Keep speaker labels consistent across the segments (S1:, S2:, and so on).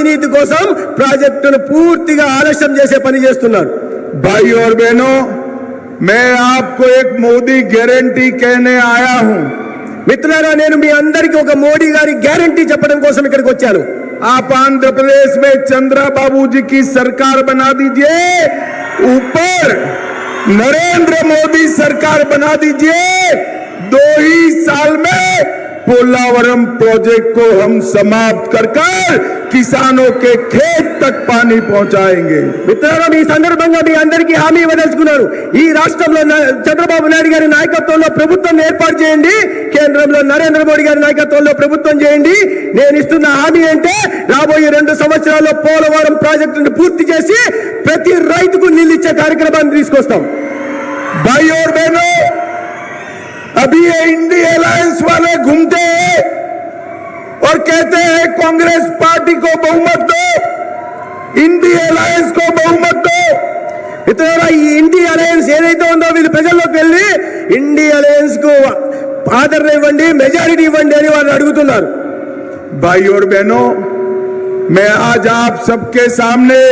S1: అవినీతి కోసం ప్రాజెక్టును పూర్తిగా ఆలస్యం చేసే పని చేస్తున్నారు.
S2: भाई और बहनों, मैं आपको एक मोदी गारंटी कहने आया हूं.
S1: మిత్రులారా, నేను మీ అందరికీ ఒక మోడీ గారి గ్యారంటీ చెప్పడం కోసం ఇక్కడికి వచ్చాను.
S2: आप आंध्र प्रदेश में चंद्रा बाबू जी की सरकार बना दीजिए, ऊपर नरेंद्र मोदी सरकार बना दीजिए. 2 ही साल में पोलावरम प्रोजेक्ट को हम समाप्त कर किसानों के खेत तक पानी पहुंचाएंगे.
S1: మిత్రులారా, ఈ సందర్భంగా మీ అందరికీ హామీ ఇవ్వదలుచుకున్నారు. ఈ రాష్ట్రంలో చంద్రబాబు నాయుడు గారి నాయకత్వంలో ప్రభుత్వం ఏర్పాటు చేయండి, కేంద్రంలో నరేంద్ర మోడీ గారి నాయకత్వంలో ప్రభుత్వం చేయండి. నేను ఇస్తున్న హామీ అంటే రాబోయే 2 సంవత్సరాల్లో పోలవరం ప్రాజెక్టును పూర్తి చేసి ప్రతి రైతుకు నీళ్ళు ఇచ్చే కార్యక్రమాన్ని తీసుకొస్తాం.
S2: भाई और बहनों, अभी ये इंडिया अलायंस वाले घूमते हैं और कहते हैं कांग्रेस पार्टी को बहुमत दो, इंडिया अलायंस को बहुमत दो.
S1: మిత్రులారా, ఈ ఇండియా అలయన్స్ ఏదైతే ఉందో వీళ్ళు ప్రజల్లోకి వెళ్ళి ఇండియా అలయన్స్ కు ఆదరణ ఇవ్వండి, మెజారిటీ ఇవ్వండి అని వాళ్ళు అడుగుతున్నారు.
S2: भाई और बहनों, मैं आज आप सबके सामने,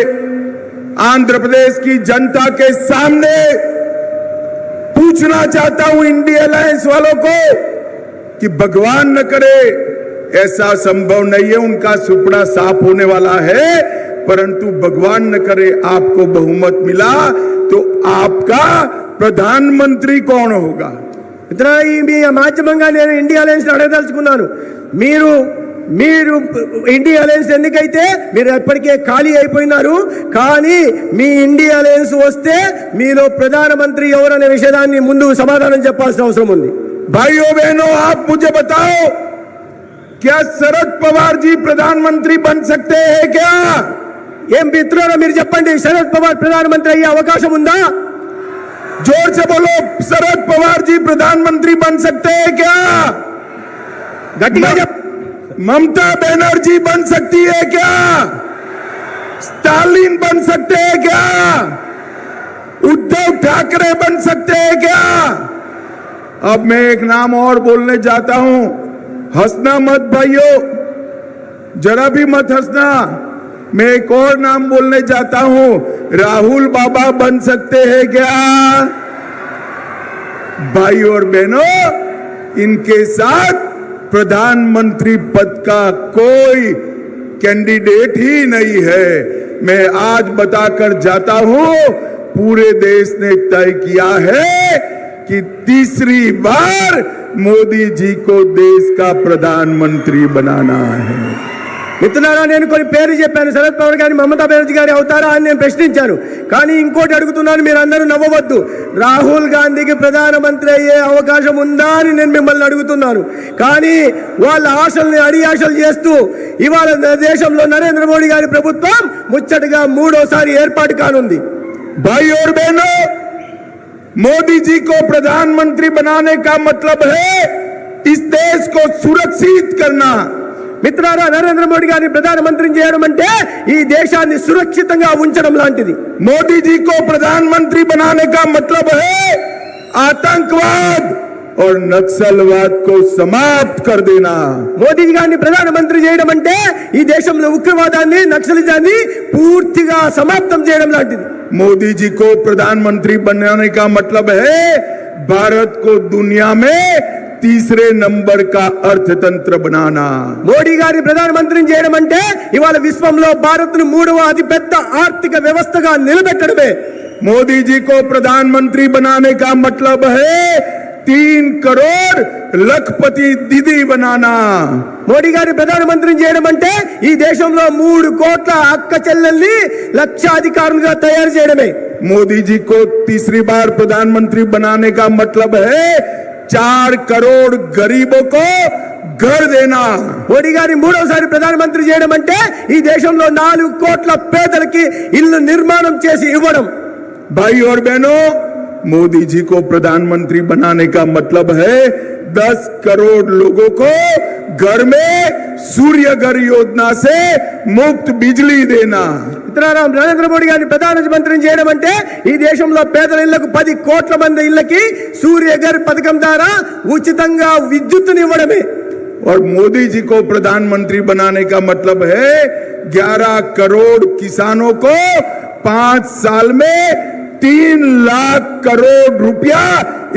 S2: आंध्र प्रदेश की जनता के सामने पूछना चाहता हूं इंडिया अलायंस वालों को कि भगवान न करे, ऐसा संभव नहीं है, उनका सुपड़ा साफ होने वाला है, परंतु भगवान न करे आपको बहुमत मिला तो आपका प्रधानमंत्री कौन होगा.
S1: మిత్రులారా, ఈ మాధ్యమంగా నేను ఇండియా అలయన్స్ అడగదలుచుకున్నాను. మీరు ఇండియా అలయన్స్ ఎందుకైతే మీరు ఎప్పటికే ఖాళీ అయిపోయినారు, కానీ మీ ఇండియా అలయన్స్ వస్తే మీలో ప్రధానమంత్రి ఎవరనే విషయాన్ని ముందు సమాధానం చెప్పాల్సిన అవసరం ఉంది.
S2: भाइयों बहनों, आप मुझे बताओ, क्या शरद पवार जी प्रधानमंत्री बन सकते हैं क्या?
S1: ఏం మిత్రులారా, మీరు చెప్పండి, శరద్ పవార్ ప్రధానమంత్రి అయ్యే అవకాశం ఉందా?
S2: जोर से बोलो, शरद पवार जी प्रधानमंत्री बन सकते हैं क्या?
S1: గట్టిగా
S2: ममता बनर्जी बन सकती है क्या? स्टालिन बन सकते हैं क्या? उद्धव ठाकरे बन सकते हैं क्या? अब मैं एक नाम और बोलने जाता हूं, हंसना मत भाइयों, जरा भी मत हंसना. मैं एक और नाम बोलने जाता हूं, राहुल बाबा बन सकते हैं क्या? भाई और बहनों, इनके साथ प्रधानमंत्री पद का कोई कैंडिडेट ही नहीं है. मैं आज बताकर जाता हूं, पूरे देश ने तय किया है कि तीसरी बार मोदी जी को देश का प्रधानमंत्री बनाना है.
S1: మిత్రులారా, నేను కొన్ని పేర్లు చెప్పాను. శరద్ పవార్ గారి, మమతా బెనర్జీ గారి అవుతారా అని నేను ప్రశ్నించాను. కానీ ఇంకోటి అడుగుతున్నాను, మీరు అందరూ నవ్వవద్దు. రాహుల్ గాంధీకి ప్రధానమంత్రి అయ్యే అవకాశం ఉందా అని నేను మిమ్మల్ని అడుగుతున్నాను. కానీ వాళ్ళ ఆశల్ని అడియాశలు చేస్తూ ఇవాళ దేశంలో నరేంద్ర మోడీ గారి ప్రభుత్వం ముచ్చటగా 3వ సారి ఏర్పాటు కానుంది.
S2: भाई और बहनों, मोदी जी को प्रधानमंत्री बनाने का मतलब है इस देश को सुरक्षित करना.
S1: మిత్రులారా, నరేంద్ర మోడీ గారిని ప్రధానమంత్రిని చేయడం అంటే ఈ దేశాన్ని సురక్షితంగా ఉంచడం లాంటిది.
S2: मोदी जी को प्रधानमंत्री बनाने का मतलब है आतंकवाद और नक्सलवाद को समाप्त कर देना.
S1: మోదీ గారిని ప్రధానమంత్రి చేయడం అంటే ఈ దేశంలో ఉగ్రవాదాన్ని, నక్సలిజాన్ని పూర్తిగా సమాప్తం చేయడం లాంటిది.
S2: मोदी जी को प्रधानमंत्री बनाने का मतलब है भारत को दुनिया में तीसरे नंबर का अर्थतंत्र बनाना.
S1: మోడీ గారిని ప్రధానమంత్రిని చేయడం అంటే ఇవాళ విశ్వంలో భారత్ను 3వ అతిపెద్ద ఆర్థిక వ్యవస్థగా నిలబెట్టడమే.
S2: मोदी जी को प्रधानमंत्री बनाने का मतलब है 3 करोड़ लखपति दीदी बनाना.
S1: మోడీ గారిని ప్రధానమంత్రిని చేయడం అంటే ఈ దేశంలో 3 కోట్ల అక్క చెల్లెల్ని లక్షాధికారులుగా తయారు చేయడమే.
S2: मोदी जी को तीसरी बार प्रधानमंत्री बनाने का मतलब है 4 करोड़ गरीबों को घर देना.
S1: మోడీ గారిని 3వ సారి ప్రధానమంత్రి చేయడం అంటే ఈ దేశంలో 4 కోట్ల పేదలకి ఇల్లు నిర్మాణం చేసి ఇవ్వడం.
S2: भाई और बहनों, मोदी जी को प्रधानमंत्री बनाने का मतलब है 10 करोड़ लोगों को घर में सूर्य घर योजना से मुफ्त बिजली देना.
S1: నరేంద్ర మోడీ గారిని ప్రధానమంత్రిని చేయడం అంటే ఈ దేశంలో పేదల ఇళ్లకు 10 కోట్ల మంది ఇళ్లకి సూర్యఘర్ పథకం ద్వారా ఉచితంగా విద్యుత్తుని ఇవ్వడమే.
S2: और मोदी जी को प्रधानमंत्री बनाने का मतलब है 11 करोड़ किसानों को 5 साल में 3 लाख करोड़ रुपया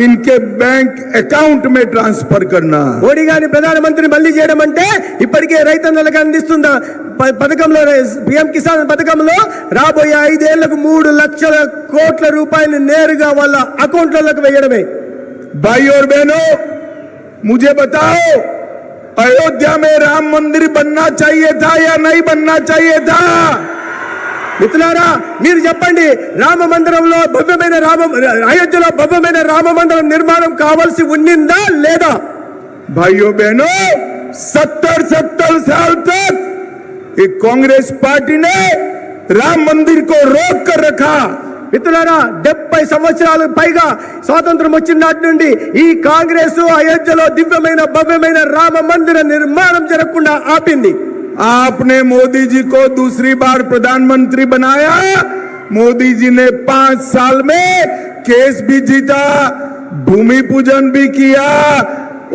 S2: इनके बैंक अकाउंट में ट्रांसफर करना।
S1: మోడీ గారిని ప్రధానమంత్రి మళ్ళీ చేయడం అంటే ఇప్పటికే రైతన్నలకు అందిస్తున్న పథకంలో పిఎం కిసాన్ పథకంలో రాబోయే 5 ఏళ్లకు 3 లక్షల కోట్ల రూపాయలు నేరుగా వాళ్ళ అకౌంట్లకు వేయడమే।
S2: भाई और बहनों, मुझे बताओ, अयोध्या में राम मंदिर बनना चाहिए था या नहीं बनना चाहिए था?
S1: మిత్రులారా మీరు చెప్పండి, రామ మందిరంలో భవ్యమైన అయోధ్యలో భవ్యమైన రామ మందిరం నిర్మాణం కావాల్సి ఉన్నిందా లేదా?
S2: भाइयों बहनों, 70 साल तक एक कांग्रेस पार्टी ने राम मंदिर को रोक कर रखा।
S1: మిత్రులారా 70 సంవత్సరాలకు పైగా స్వాతంత్రం వచ్చిన నాటి నుండి ఈ కాంగ్రెస్ అయోధ్యలో దివ్యమైన భవ్యమైన రామ మందిర నిర్మాణం జరగకుండా ఆపింది।
S2: आपने मोदी जी को दूसरी बार प्रधानमंत्री बनाया। मोदी जी ने 5 साल में केस भी जीता, भूमि पूजन भी किया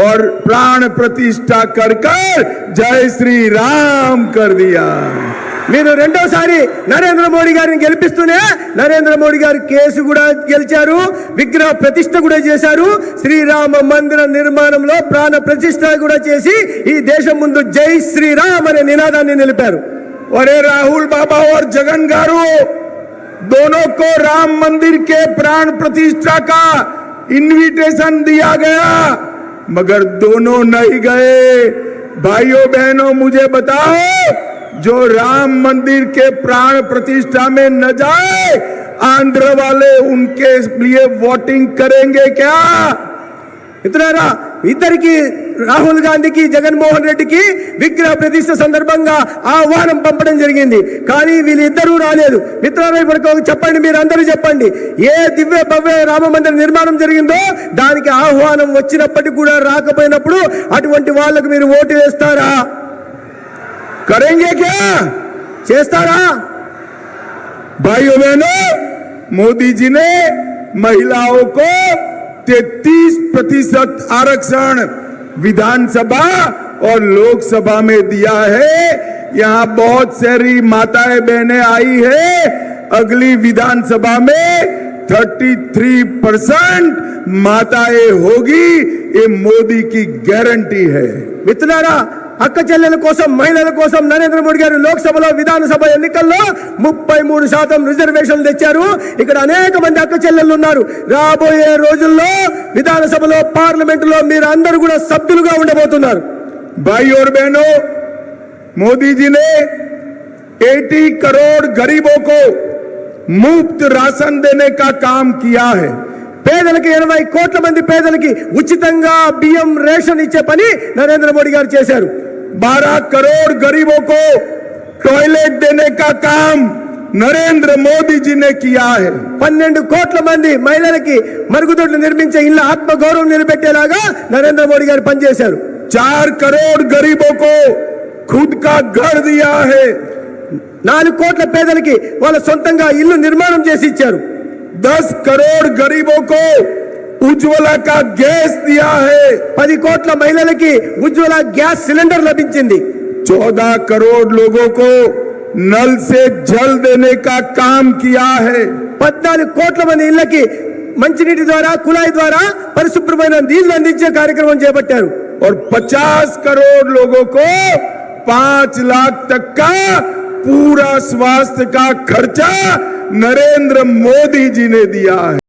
S2: और प्राण प्रतिष्ठा कर जय श्री राम कर दिया।
S1: మీరు రెండోసారి నరేంద్ర మోడీ గారిని గెలిపిస్తూనే నరేంద్ర మోడీ గారు కేసు కూడా గెలిచారు, విగ్రహ ప్రతిష్ఠ కూడా చేశారు, శ్రీరామ మందిర నిర్మాణంలో ప్రాణ ప్రతిష్ఠ కూడా చేసి ఈ దేశం ముందు జై శ్రీరామ్ అనే నినాదాన్ని నిలిపారు।
S2: अरे राहुल बाबा और जगन गारू, दोनों को राम मंदिर के प्राण प्रतिष्ठा का इनविटेशन दिया गया, मगर दोनों नहीं गए। भाइयों बहनों, मुझे बताओ, जो राम मंदिर के प्राण प्रतिष्ठा में न जाए, आंध्र वाले उनके लिए वोटिंग करेंगे क्या?
S1: మిత్రులారా ఇద్దరికి రాహుల్ గాంధీకి జగన్మోహన్ రెడ్డికి విగ్రహ ప్రతిష్ఠ సందర్భంగా ఆహ్వానం పంపడం జరిగింది, కానీ వీళ్ళిద్దరూ రాలేదు। మిత్రులారా ఇప్పుడు చెప్పండి, మీరు అందరూ చెప్పండి, ఏ దివ్య భవ్య రామ మందిర నిర్మాణం జరిగిందో దానికి ఆహ్వానం వచ్చినప్పటికీ కూడా రాకపోయినప్పుడు అటువంటి వాళ్ళకు మీరు ఓటు వేస్తారా?
S2: करेंगे क्या?
S1: చేస్తారా?
S2: भाइयों बहनों, मोदी जी ने महिलाओं को 33% आरक्षण विधानसभा और लोकसभा में दिया है। यहाँ बहुत सारी माताएं बहनें आई है। अगली विधानसभा में 33% माताएं होगी, ये मोदी की गारंटी है।
S1: మిత్రులారా అక్క చెల్లెల కోసం మహిళల కోసం నరేంద్ర మోడీ గారు లోక్సభలో విధానసభ ఎన్నికల్లో 33% రిజర్వేషన్లు తెచ్చారు। ఇక్కడ అనేక మంది అక్క చెల్లెళ్ళు ఉన్నారు। రాబోయే రోజుల్లో విధానసభలో పార్లమెంటులో మీరు అందరూ కూడా సభ్యులుగా ఉండబోతున్నారు।
S2: भाई और बहनों, मोदी जी ने 80 करोड़ गरीबों को मुफ्त राशन देने का काम किया है।
S1: పేదలకి 80 కోట్ల మంది పేదలకి ఉచితంగా బియ్యం రేషన్ ఇచ్చే పని నరేంద్ర మోడీ గారు చేశారు।
S2: 12 करोड़ गरीबों को टॉयलेट देने का काम नरेंद्र मोदी जी ने किया है।
S1: 12 కోట్ల మంది మహిళలకి మరుగుదొడ్లు నిర్మించే ఇళ్ళ ఆత్మ గౌరవం నిలబెట్టేలాగా నరేంద్ర మోడీ గారు పనిచేశారు।
S2: 4 करोड़ गरीबों को खुद का घर दिया है।
S1: 4 కోట్ల పేదలకి వాళ్ళ సొంతంగా ఇల్లు నిర్మాణం చేసి ఇచ్చారు।
S2: 10 करोड़ गरीबों को उज्ज्वला का गैस दिया है।
S1: 10 కోట్ల మహిళలకి ఉజ్వల గ్యాస్ సిలిండర్ లభించింది।
S2: 14 करोड़ लोगों को नल से जल देने का काम किया है।
S1: 14 కోట్ల మంది ఇళ్ళకి మంచినీటి ద్వారా కుళాయి ద్వారా పరిశుభ్రమైన నీళ్లు అందించే కార్యక్రమం చేపట్టారు।
S2: और 50 करोड़ लोगों को 5 लाख तक का पूरा स्वास्थ्य का खर्चा नरेंद्र मोदी जी ने दिया है।